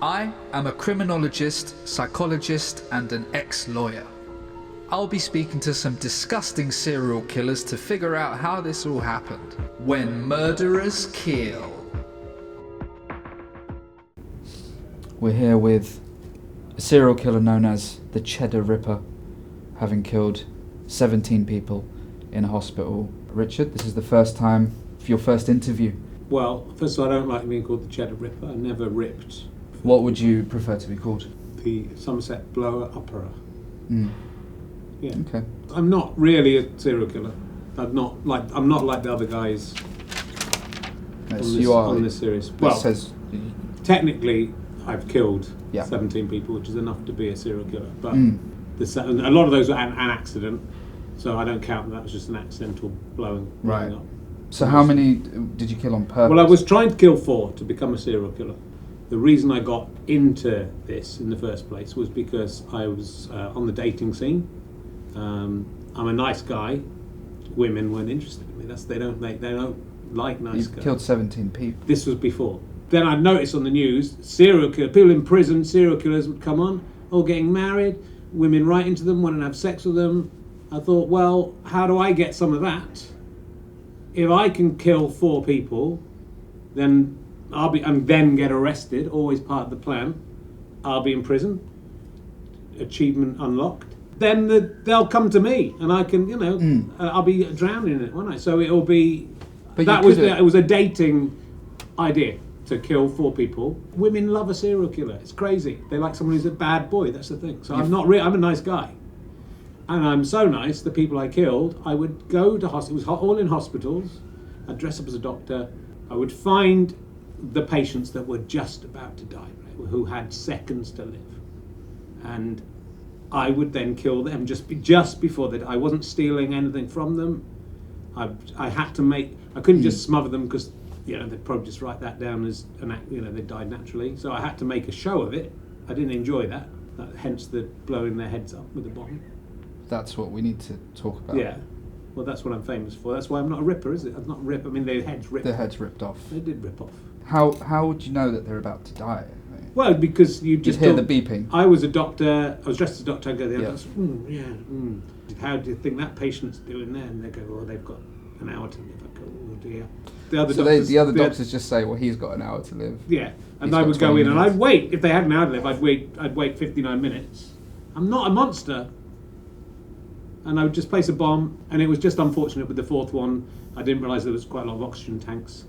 I am a criminologist, psychologist, and an ex-lawyer. I'll be speaking to some disgusting serial killers to figure out how this all happened. When murderers kill. We're here with a serial killer known as the Cheddar Ripper, having killed 17 people in a hospital. Richard, this is the first time for your first interview. Well, first of all, I don't like being called the Cheddar Ripper. I never ripped. What would you prefer to be called? The Somerset Blower Upperer. Yeah. Okay. I'm not really a serial killer. I'm not like the other guys on this series. Well, says technically, I've killed 17 people, which is enough to be a serial killer. But a lot of those were an accident, so I don't count that was just an accidental blowing up. So how many did you kill on purpose? Well, I was trying to kill 4 to become a serial killer. The reason I got into this in the first place was because I was on the dating scene. I'm a nice guy. Women weren't interested in me. They don't like nice guys. You killed 17 people. This was before. Then I noticed on the news, serial killer people in prison, serial killers would come on, all getting married, women writing to them, wanting to have sex with them. I thought, well, how do I get some of that? If I can kill 4 people, then and then get arrested, always part of the plan. I'll be in prison, achievement unlocked. Then they'll come to me, and I can, I'll be drowning in it, won't I? So it'll be. But it was a dating idea to kill 4 people. Women love a serial killer. It's crazy. They like someone who's a bad boy. That's the thing. So I'm a nice guy, and I'm so nice. The people I killed, I would go to hospital. It was all in hospitals. I'd dress up as a doctor. I would find the patients that were just about to die, right, who had seconds to live, and I would then kill them just before they. I wasn't stealing anything from them. I had to make. I couldn't just smother them because they'd probably just write that down as an act. They died naturally. So I had to make a show of it. I didn't enjoy that. Hence the blowing their heads up with a bomb. That's what we need to talk about. Yeah. Well, that's what I'm famous for. That's why I'm not a ripper, is it? I'm not rip. I mean, their heads ripped. Their heads ripped off. They did rip off. How would you know that they're about to die? Well, because you just hear the beeping. I was a doctor. I was dressed as a doctor. I'd go there. How do you think that patient's doing there? And they go, well, they've got an hour to live. I go, oh dear. The other doctors just say, well, he's got an hour to live. Yeah, and I would go in and I'd wait. If they had an hour to live, I'd wait 59 minutes. I'm not a monster. And I would just place a bomb, and it was just unfortunate with the 4th one. I didn't realise there was quite a lot of oxygen tanks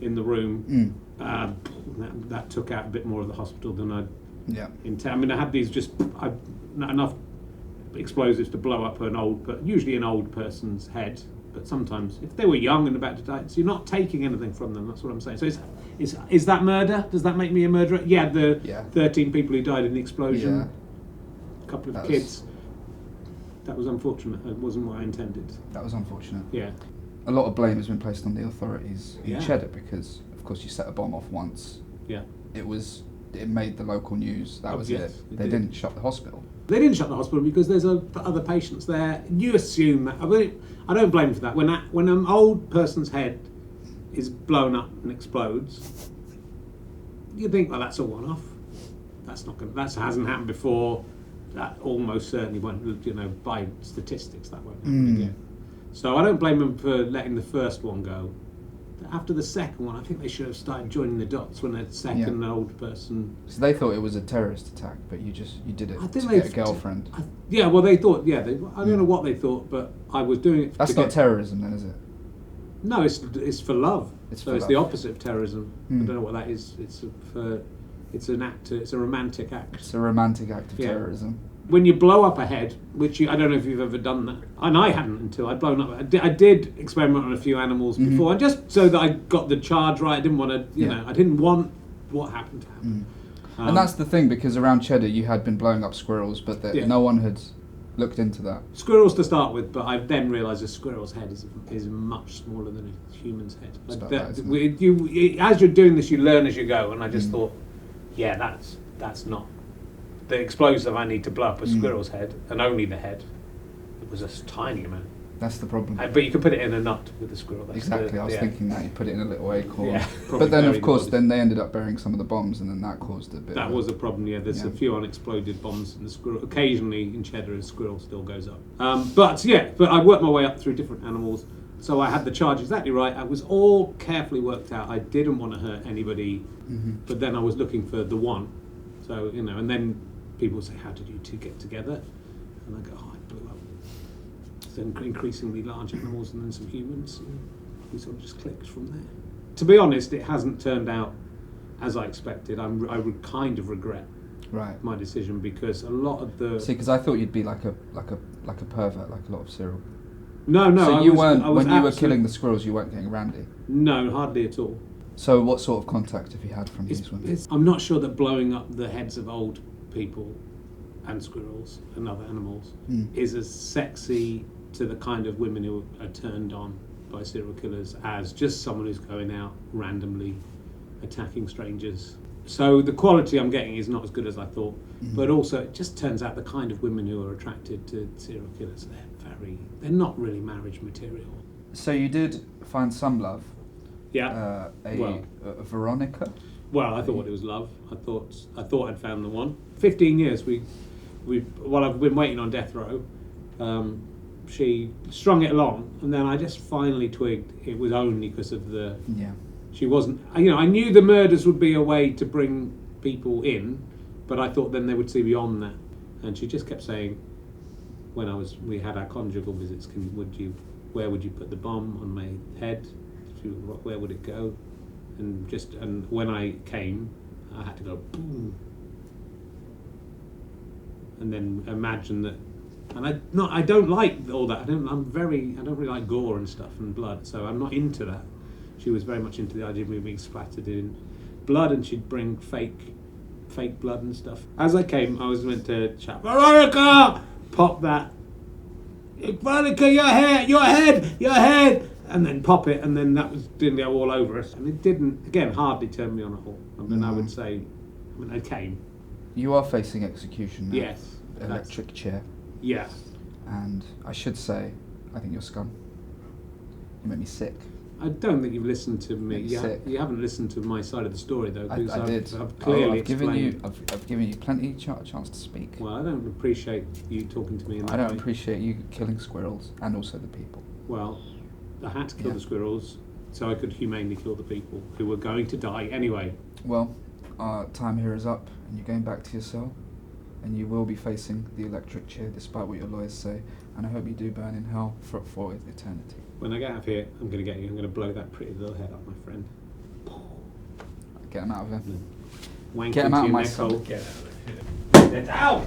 in the room. That took out a bit more of the hospital than I'd intended. I mean, I had these not enough explosives to blow up usually an old person's head, but sometimes if they were young and about to die, so you're not taking anything from them. That's what I'm saying. So is that murder? Does that make me a murderer? Yeah, 13 people who died in the explosion, a couple of kids. That was unfortunate. It wasn't what I intended. That was unfortunate. Yeah. A lot of blame has been placed on the authorities in Cheddar because, of course, you set a bomb off once. Yeah. It made the local news. That was it. They didn't shut the hospital. They didn't shut the hospital because there's other patients there. You assume that. I don't blame for that. When an old person's head is blown up and explodes, you think, well, that's a one-off. That hasn't happened before. That almost certainly won't, by statistics, that won't happen again. So I don't blame them for letting the first one go. After the second one, I think they should have started joining the dots when a second old person. So they thought it was a terrorist attack, but you did it to get a girlfriend. Well, they thought. I don't know what they thought, but I was doing it. That's not terrorism, then, is it? No, it's for love. It's the opposite of terrorism. I don't know what that is. It's an act. It's a romantic act. It's a romantic act of terrorism. When you blow up a head, which I don't know if you've ever done that, and I hadn't until I'd blown up. I did experiment on a few animals before, and just so that I got the charge right. I didn't want to, I didn't want what happened to happen. And that's the thing, because around Cheddar you had been blowing up squirrels, but no one had looked into that. Squirrels to start with, but I then realised a squirrel's head is much smaller than a human's head. As you're doing this, you learn as you go, and I just thought, that's not the explosive I need to blow up a squirrel's head, and only the head. It was a tiny amount. That's the problem. But you can put it in a nut with the squirrel. That's Exactly, I was thinking that you put it in a little acorn. Yeah, but then, of buried course, bodies. then they ended up burying some of the bombs, and then that caused a bit. That was a problem. Yeah, there's Yeah. a few unexploded bombs, and the squirrel occasionally in Cheddar, a squirrel still goes up. But I worked my way up through different animals, so I had the charge exactly right. I was all carefully worked out. I didn't want to hurt anybody, but then I was looking for the one. So and then people say, "How did you two get together?" And I go, "Oh, I blew up." Then increasingly large animals and then some humans, and we sort of just clicked from there. To be honest, it hasn't turned out as I expected. I would kind of regret right. my decision because a lot of the See, because I thought you'd be like a pervert, like a lot of serial. no, So I you was, weren't I was when you were absolute- killing the squirrels. You weren't getting randy. No, hardly at all. So what sort of contact have you had from these women? I'm not sure that blowing up the heads of old people and squirrels and other animals is as sexy to the kind of women who are turned on by serial killers as just someone who's going out randomly attacking strangers. So the quality I'm getting is not as good as I thought, but also it just turns out the kind of women who are attracted to serial killers, they're not really marriage material. So you did find some love. Yeah. A Veronica. Well, I thought it was love. I thought I'd found the one. 15 years while I've been waiting on death row, she strung it along, and then I just finally twigged it was only because of the. Yeah. She wasn't. I knew the murders would be a way to bring people in, but I thought then they would see beyond that. And she just kept saying, when we had our conjugal visits, where would you put the bomb on my head? Where would it go? And when I came, I had to go boom, and then imagine that. And I don't like all that. I don't really like gore and stuff and blood, so I'm not into that. She was very much into the idea of me being splattered in blood, and she'd bring fake blood and stuff. As I came, I was meant to shout, "Veronica!" Pop that. "Veronica, your head! And then pop it, and then that didn't go all over us. And it didn't, again, hardly turn me on at all. I mean, I would say, I came. You are facing execution now. Yes. Electric chair. Yes. And I should say, I think you're scum. You make me sick. I don't think you've listened to me. Sick. You haven't listened to my side of the story, though. I Because did. I've clearly I've given explained. I've given you plenty chance to speak. Well, I don't appreciate you talking to me in that I don't way. appreciate you killing squirrels and also the people. Well, I had to kill Yeah. the squirrels so I could humanely kill the people who were going to die anyway. Well, our time here is up, and you're going back to your cell, and you will be facing the electric chair, despite what your lawyers say. And I hope you do burn in hell for eternity. When I get out of here, I'm going to get you. I'm going to blow that pretty little head off, my friend. Get him out of here. Wank Get him into out of your my neck cell. hole. Get out of here. Get out!